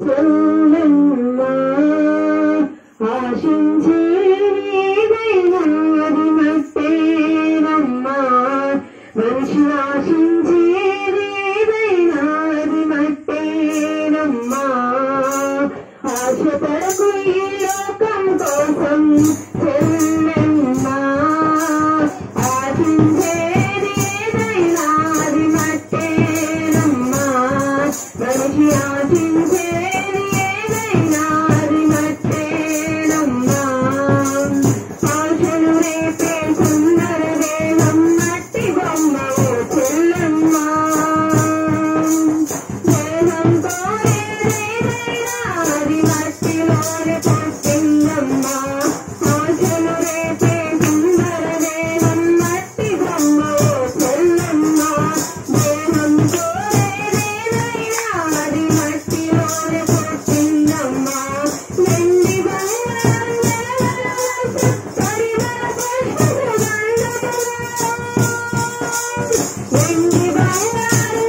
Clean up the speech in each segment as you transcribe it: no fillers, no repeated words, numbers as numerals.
చెల్లెమ్మ ఆశించేదేదైనాది మట్టేనమ్మా మనిషి ఆశించేదేదైనాది మట్టేనమ్మా ఆశపడకు ఈ లోకం కోసం చెల్లెమ్మ ఆశించేదేదైనాది మట్టేనమ్మా మనిషి ఆశించేది ఏదైనాది మట్టేనమ్మా ఆశలు రేపే సుందర దేహం మట్టి బొమ్మ ఓ చెల్లెమ్మ దేహం కోరేదేదైనాది మట్టిలోనే పుట్టిందమ్మా ఆశలు రేపే సుందర దేహం మట్టి బొమ్మ ఓ చెల్లెమ్మ దేహం కోరేదేదైనాది మట్టిలోనే పుట్టిందమ్మా వెండి బంగారం పరిమళ పుష్పపు వెండి బంగారం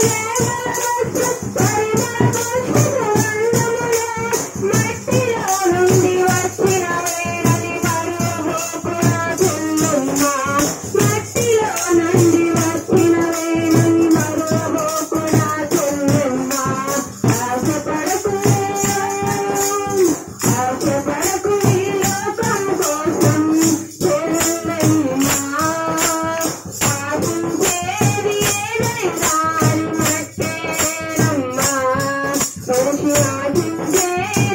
పరిమళ పుష్పపు మట్టిలో నుండి వచ్చిన వేరని మరువబోకురా చెల్లెమ్మ మట్టిలో నుండి వచ్చిన వేరని మరువబోకురా చెల్లెమ్మ ఆశపడకు ఆశపడకు ఈ లోకం కోసం చెల్లెమ్మ ఆశించేది ఏదైనాది మట్టేనమ్మా మనిషి ఆశించేది